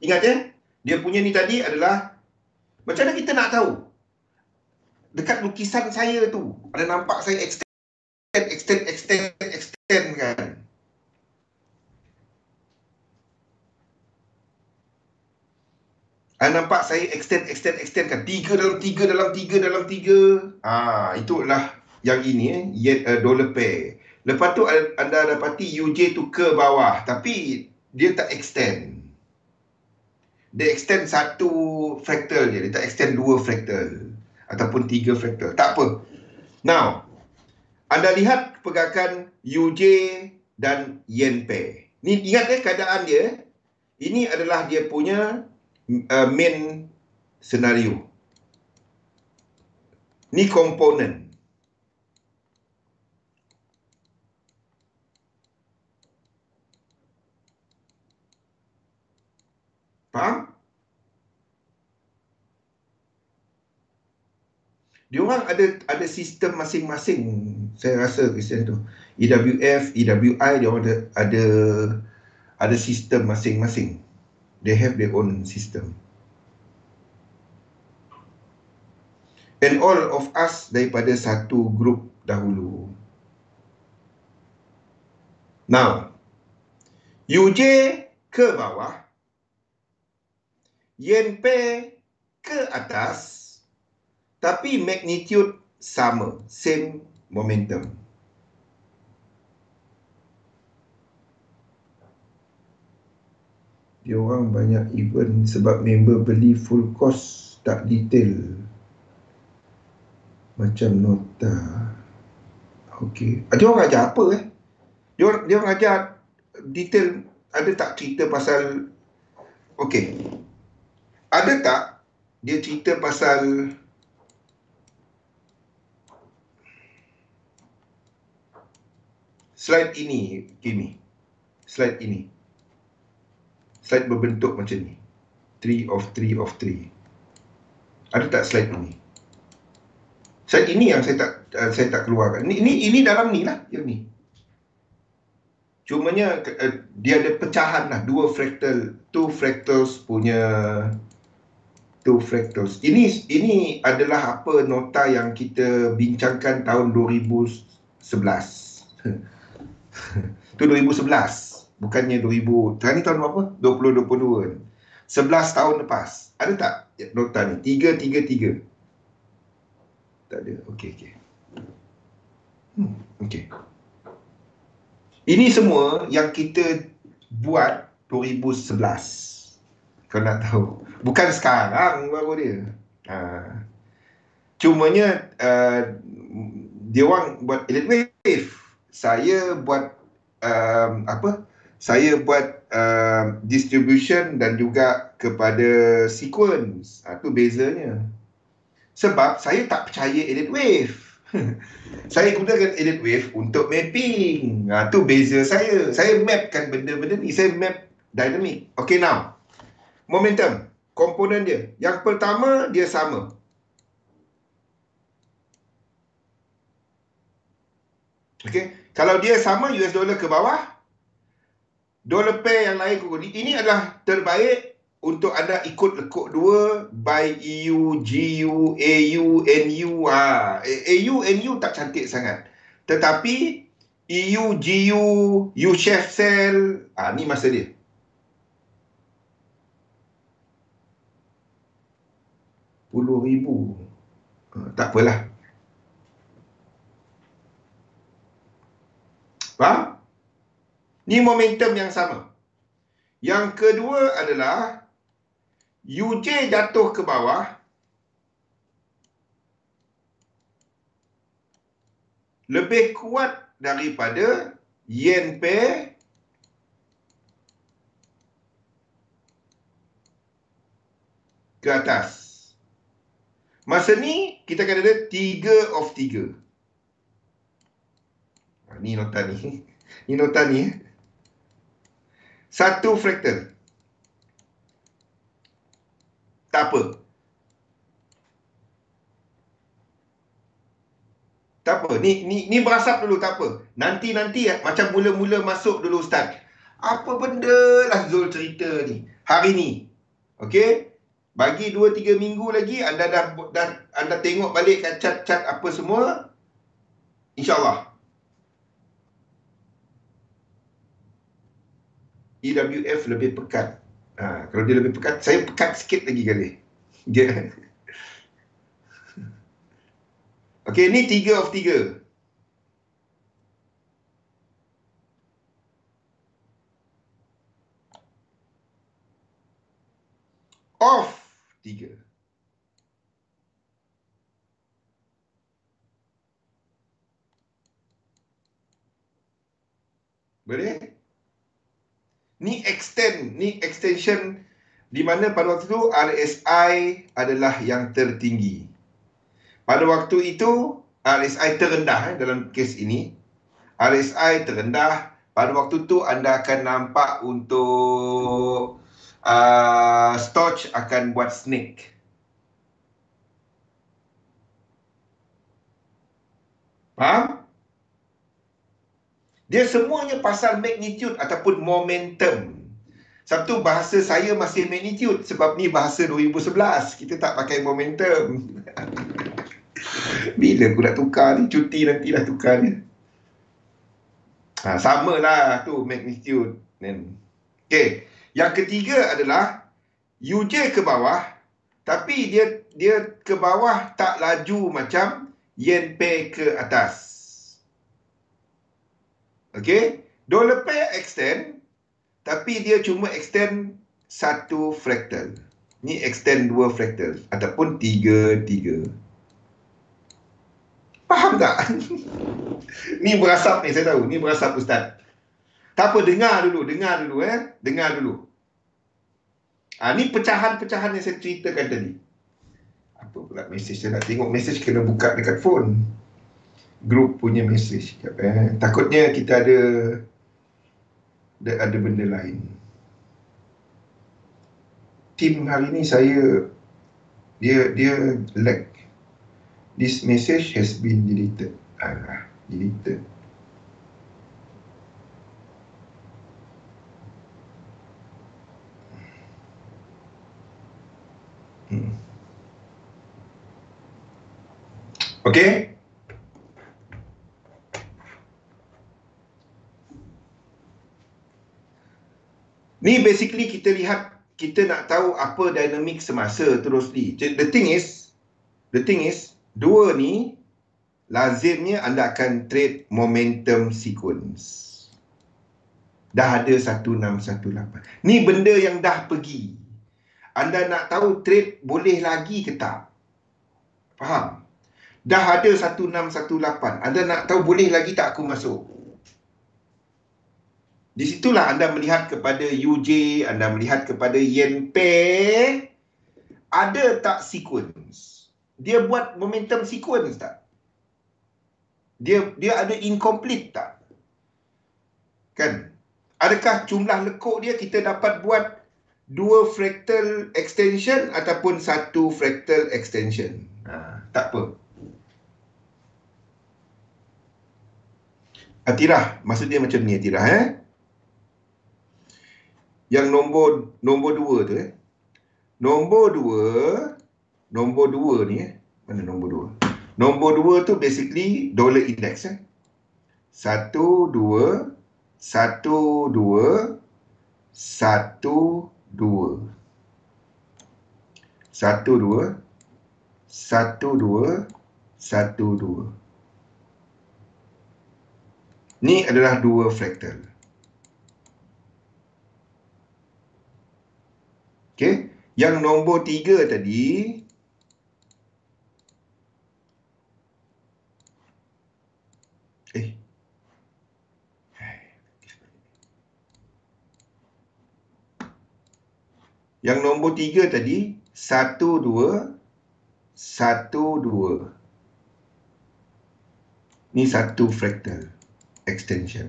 ingat dia punya ni tadi adalah, macam mana kita nak tahu? Dekat lukisan saya tu, ada nampak saya extend kan? Nampak saya extend kan? 3 dalam 3 dalam 3 dalam 3. Itulah yang ini dollar pair. Lepas tu anda dapati UJ tu ke bawah, tapi dia tak extend. Dia extend satu fractal je, dia tak extend 2 fractal ataupun 3 fractal. Tak apa. Now, anda lihat pergerakan UJ dan yen pair. Ni ingat keadaan dia. Ini adalah dia punya main senario. Ni komponen. Faham? Diorang ada sistem masing-masing. Saya rasa Christian tu. EWF, EWI, diorang ada sistem masing-masing. They have their own system. And all of us daripada satu grup dahulu. Now, UJ ke bawah, yen pair ke atas, tapi magnitude sama, same momentum. Dia orang banyak event sebab member beli full cost, tak detail. Macam nota. Okey. Dia orang ajar apa Dia orang ajar detail, ada tak cerita pasal okey. Ada tak dia cerita pasal slide ini, Kimi. Slide ini. Slide berbentuk macam ni. 3 of 3 of 3. Ada tak slide ini? Slide ini yang saya tak keluarkan. Ini dalam ni lah, yang ni. Cumanya dia ada pecahan lah, 2 fractals punya 2 fractals. Ini adalah apa nota yang kita bincangkan tahun 2011. Itu 2011. Bukannya 2000. Sekarang ni tahun berapa? 2022 kan. 11 tahun lepas. Ada tak nota ni? 333. Tak ada. Okey. Okey. Ini semua yang kita buat 2011. Kau nak tahu. Bukan sekarang baru dia. Cumanya dia orang buat elite wave. Saya buat Saya buat distribution dan juga kepada sequence. Itu bezanya. Sebab saya tak percaya elite wave. Saya gunakan elite wave untuk mapping. Tu beza saya. Saya mapkan benda-benda ni. Saya map dynamic. Okay, now. Momentum. Komponen dia. Yang pertama, dia sama. Okay. Kalau dia sama, US dollar ke bawah. Dollar pair yang lain kukuh. Ini adalah terbaik untuk anda ikut lekuk dua by EU, GU, AU, NU. AU, NU tak cantik sangat. Tetapi EU, GU, U-Chef Cell, ni masa dia. RM10,000. Tak apalah. Faham? Ni momentum yang sama. Yang kedua adalah UJ jatuh ke bawah, lebih kuat daripada yen pair ke atas. Masa ni kita akan ada 3 of 3. Ni nota ni. Ni nota ni. Satu fraktal. Tak apa. Tak apa. Ni berasap dulu, tak apa. Nanti macam mula-mula masuk dulu Ustaz. Apa benda lah Zul cerita ni. Hari ni. Okey? Bagi 2-3 minggu lagi anda dah anda tengok balik kat cat-cat apa semua. InsyaAllah. EWF lebih pekat. Kalau dia lebih pekat, saya pekat sikit lagi kali. Dia. Okey, ni 3 of 3. Off 3. Boleh? Ni extension di mana pada waktu itu RSI adalah yang tertinggi. Pada waktu itu RSI terendah dalam kes ini. RSI terendah. Pada waktu itu anda akan nampak untuk Stoch akan buat snake. Faham? Dia semuanya pasal magnitude ataupun momentum. Satu, bahasa saya masih magnitude sebab ni bahasa 2011. Kita tak pakai momentum. Bila aku nak tukar ni? Cuti nantilah tukar ni. Sama lah tu magnitude. Okay. Yang ketiga adalah UJ ke bawah, tapi dia ke bawah tak laju macam yen pair ke atas. Okey, dollar pair extend, tapi dia cuma extend satu fraktal. Ni extend 2 fraktal ataupun 3. Faham tak? Ni berasap ni, saya tahu. Ni berasap Ustaz. Tak apa, dengar dulu. Dengar dulu. Ni pecahan-pecahan yang saya ceritakan tadi. Apa pula mesej? Saya nak tengok mesej, kena buka dekat phone. Grup punya mesej. Takutnya kita ada benda lain. Tim hari ni saya dia lag. This message has been deleted. Deleted. Okay. Ni basically kita lihat, kita nak tahu apa dinamik semasa terus ni. The thing is, dua ni lazimnya anda akan trade momentum sequence. Dah ada 1618. Ni benda yang dah pergi. Anda nak tahu trade boleh lagi ke tak? Faham? Dah ada 1618. Anda nak tahu boleh lagi tak aku masuk? Di situlah anda melihat kepada UJ, anda melihat kepada yen pair. Ada tak sequence? Dia buat momentum sequence tak? Dia ada incomplete tak? Kan? Adakah jumlah lekuk dia kita dapat buat 2 fractal extension ataupun 1 fractal extension? Tak apa. Atirah, maksud dia macam ni Atirah. Yang nombor 2 tu Nombor dua ni, mana nombor dua? Nombor dua tu basically dollar index. Satu, dua, satu, dua, satu, dua. Satu, dua, satu, dua, satu, dua. Ni adalah dua fraktal. Okey. Yang nombor tiga tadi, yang nombor tiga tadi, satu, dua, satu, dua. Ni satu fraktal extension.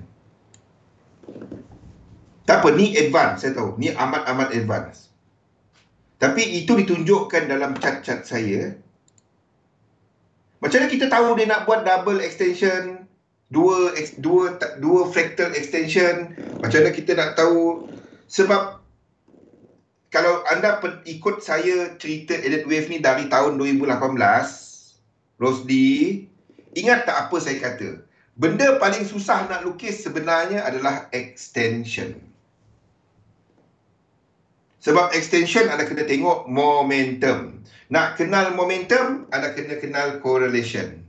Tak apa, ni advance, saya tahu. Ni amat-amat advance. Tapi itu ditunjukkan dalam cat-cat saya. Macam mana kita tahu dia nak buat double extension, dua fractal extension? Macam mana kita nak tahu? Sebab kalau anda ikut saya cerita Elliott Wave ni dari tahun 2018, Rosdi, ingat tak apa saya kata? Benda paling susah nak lukis sebenarnya adalah extension. Sebab extension anda kena tengok momentum. Nak kenal momentum, anda kena kenal correlation.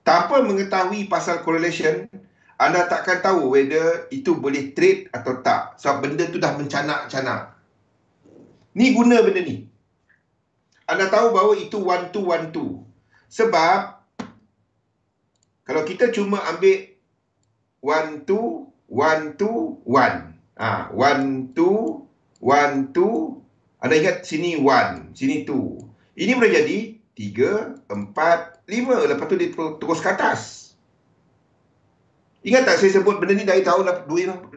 Tanpa mengetahui pasal correlation, anda takkan tahu whether itu boleh trade atau tak. Sebab benda tu dah mencanak-canak. Ni guna benda ni. Anda tahu bahawa itu 1-2-1-2. Sebab kalau kita cuma ambil 1-2, 1-2, 1. 1-2, 1-2. Anda ingat sini 1, sini 2. Ini boleh jadi 3, 4, 5. Lepas tu dia terus ke atas. Ingat tak saya sebut benda ni dari tahun 2018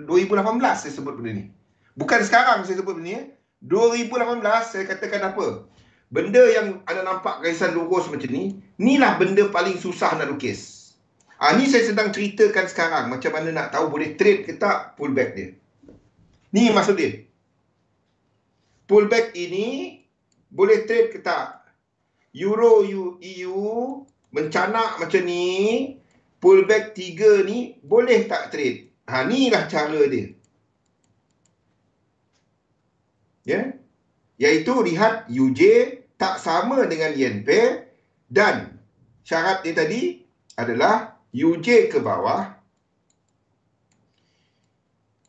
saya sebut benda ni. Bukan sekarang saya sebut benda ni. 2018 saya katakan apa? Benda yang anda nampak garisan lurus macam ni, inilah benda paling susah nak lukis. Ni saya sedang ceritakan sekarang macam mana nak tahu boleh trade ke tak pullback dia. Ni maksud dia. Pullback ini boleh trade ke tak? Euro EU mencanak macam ni, pullback 3 ni boleh tak trade? Inilah cara dia. Ya. Iaitu lihat UJ tak sama dengan yen pair dan syarat dia tadi adalah UJ ke bawah,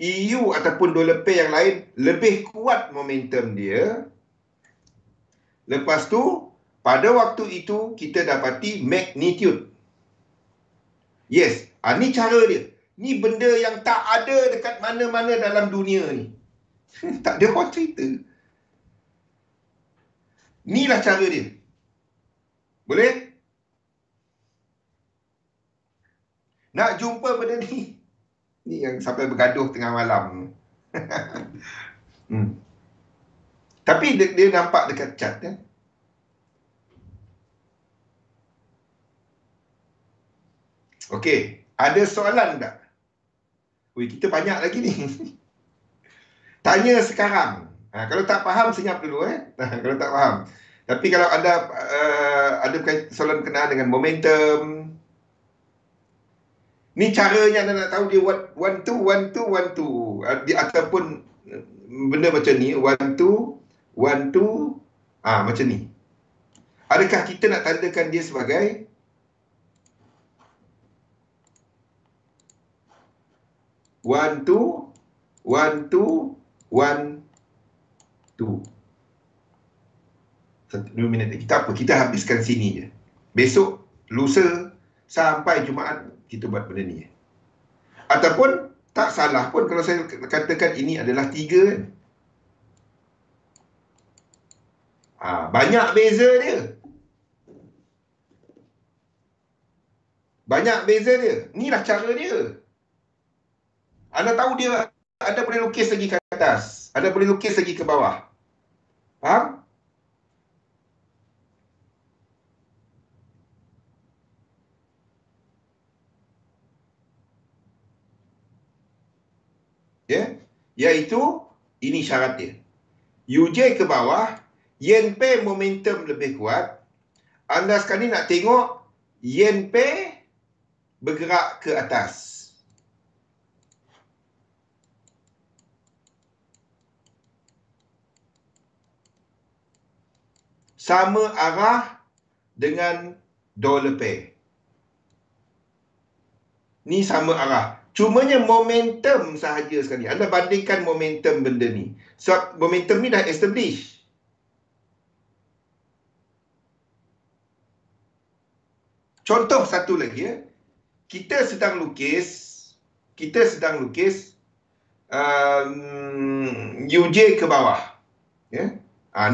EU ataupun dollar pair yang lain lebih kuat momentum dia. Lepas tu pada waktu itu kita dapati magnitude. Yes, ni cara dia. Ni benda yang tak ada dekat mana-mana dalam dunia ni. Tak ada orang cerita. Inilah cara dia. Boleh? Nak jumpa benda ni. Ni yang sampai bergaduh tengah malam. Tapi dia nampak dekat chat kan? Okey, ada soalan tak? Kita banyak lagi ni. Tanya sekarang. Kalau tak faham, senyap dulu. Kalau tak faham. Tapi kalau anda ada soalan kenal dengan momentum, ni caranya anda nak tahu dia 1-2, 1-2, 1-2. Ataupun benda macam ni, 1-2, 1-2, macam ni. Adakah kita nak tandakan dia sebagai 1-2, 1-2, 1-2. 2 minit lagi. Tak apa, kita habiskan sini je. Besok, lusa, sampai Jumaat, kita buat benda ni. Ataupun, tak salah pun kalau saya katakan ini adalah 3. Banyak beza dia. Banyak beza dia. Inilah cara dia. Anda tahu dia, anda boleh lukis lagi ke atas. Anda boleh lukis lagi ke bawah. Faham? Ya, iaitu ini syarat dia. UJ ke bawah, yen pay momentum lebih kuat. Anda sekarang ni nak tengok yen pay bergerak ke atas. Sama arah dengan dollar pay. Ni sama arah. Cumanya momentum sahaja sekali. Anda bandingkan momentum benda ni. Sebab momentum ni dah establish. Contoh satu lagi ya. Kita sedang lukis UJ ke bawah. Ya.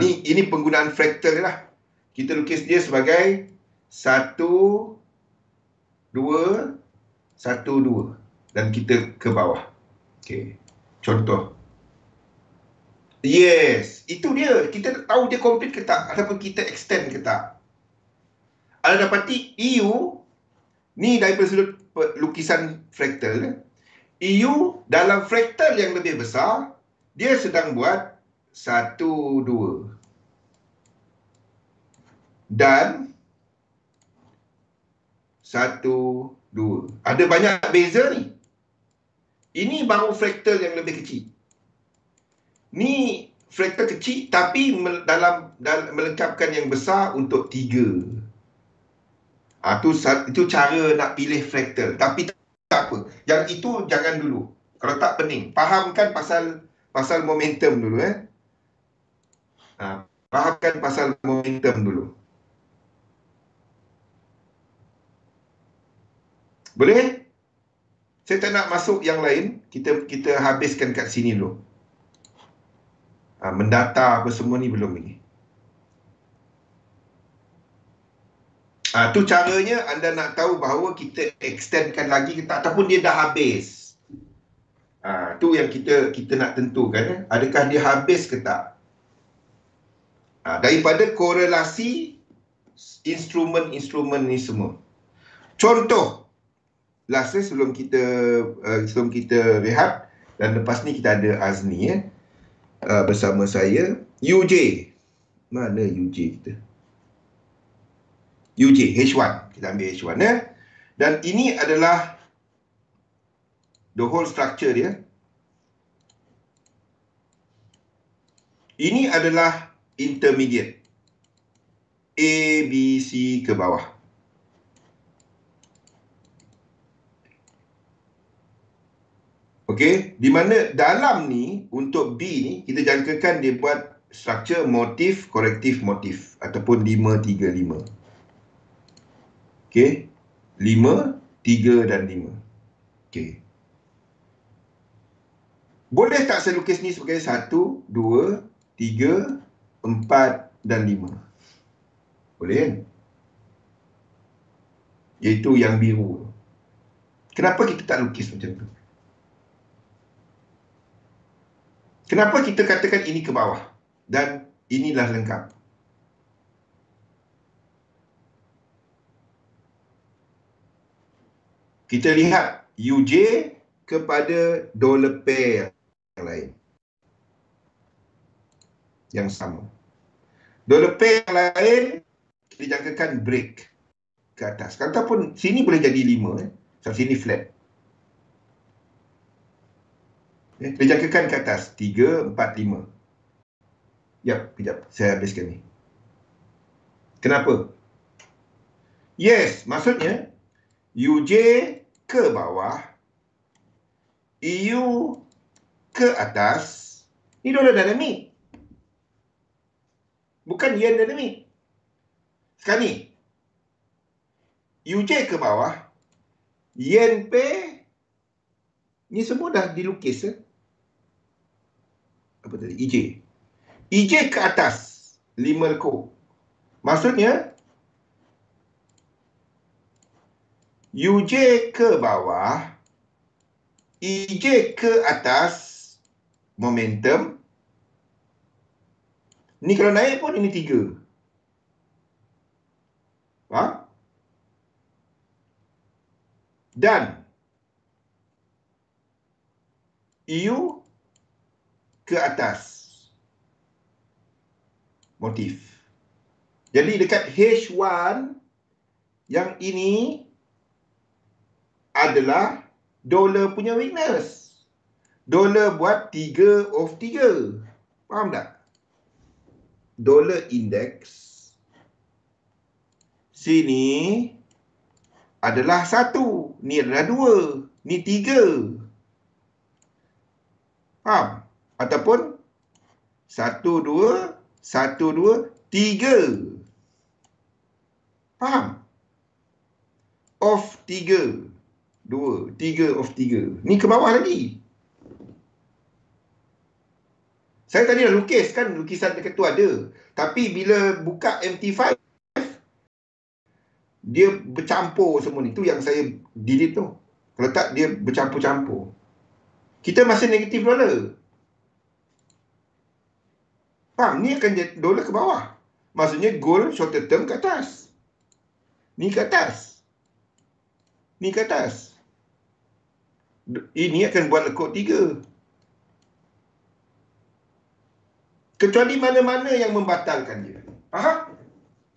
Ini penggunaan fraktal lah. Kita lukis dia sebagai 1, 2, 1, 2 dan kita ke bawah. Okey. Contoh. Yes, itu dia. Kita tahu dia complete ke tak ataupun kita extend ke tak. Anda dapati EU ni daripada sudut lukisan fraktal. EU dalam fraktal yang lebih besar, dia sedang buat 1, 2 dan 1, 2. Ada banyak beza ni. Ini baru fraktal yang lebih kecil. Ni fraktal kecil tapi dalam melengkapkan yang besar untuk 3. Itu cara nak pilih fraktal. Tapi tak apa. Yang itu jangan dulu. Kalau tak pening. Fahamkan pasal momentum dulu. Fahamkan pasal momentum dulu. Boleh? Saya tak nak masuk yang lain. Kita habiskan kat sini dulu. Mendata apa semua ni belum lagi. Tu caranya anda nak tahu bahawa kita extendkan lagi ke tak ataupun dia dah habis. Tu yang kita nak tentukan. Adakah dia habis ke tak? Daripada korelasi instrumen-instrumen ni semua. Contoh. Last sebelum kita rehat dan lepas ni kita ada Azni bersama saya. UJ. Mana UJ kita? UJ, H1. Kita ambil H1 Dan ini adalah the whole structure dia. Ini adalah intermediate. A, B, C ke bawah. Okey, di mana dalam ni untuk B ni kita jangkakan dia buat structure motif, korektif motif ataupun 5-3-5. Okey. 5, 3 dan 5. Okey. Boleh tak saya lukis ni sebagai 1, 2, 3, 4 dan 5? Boleh kan? Iaitu yang biru. Kenapa kita tak lukis macam tu? Kenapa kita katakan ini ke bawah? Dan inilah lengkap. Kita lihat UJ kepada dollar pair yang lain. Yang sama. Dollar pair yang lain kita jangkakan break ke atas. Ataupun sini boleh jadi 5. Sebab sini flat. Kita jangkakan ke atas. 3, 4, 5. Sekejap. Saya habiskan ni. Kenapa? Yes, maksudnya UJ ke bawah, EU ke atas. Ni dollar dinamik. Bukan yen dinamik. Sekarang ni, UJ ke bawah, yen pay, ni semua dah dilukis. Apa tadi? EJ. EJ ke atas, 5 lekuk. Maksudnya, UJ ke bawah, EJ ke atas, momentum. Ni kalau naik pun ini 3. Faham? Dan EU ke atas. motif. Jadi dekat H1 yang ini adalah dolar punya weakness. Dolar buat 3 of 3. Faham tak? Dolar index sini adalah 1. Ni adalah 2. Ni 3. Faham? Ataupun 1, 2, 1, 2, 3. Faham? Of 3. 2. 3 of 3. Ni ke bawah lagi. Saya tadi dah lukis kan, lukisan dekat tu ada. Tapi bila buka MT5, dia bercampur semua ni. Tu yang saya delete tu. Kalau tak, dia bercampur-campur. Kita masih negatif dolar. Faham? Ni akan jadi dolar ke bawah. Maksudnya gold short term ke atas. Ni ke atas. Ni ke atas. Ini akan buat lekuk 3. Kecuali mana-mana yang membatalkan dia. Faham?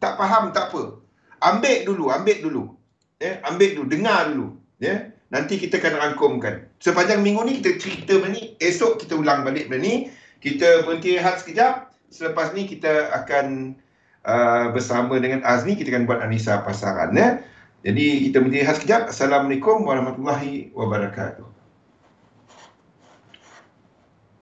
Tak faham, tak apa. Ambil dulu. Ambil dulu, dengar dulu. Nanti kita akan rangkumkan. Sepanjang minggu ni kita cerita benda ni, esok kita ulang balik benda ni. Kita berhenti rehat sekejap. Selepas ni kita akan bersama dengan Azmi, kita akan buat analisa pasaran. Jadi kita berhenti rehat sekejap. Assalamualaikum warahmatullahi wabarakatuh.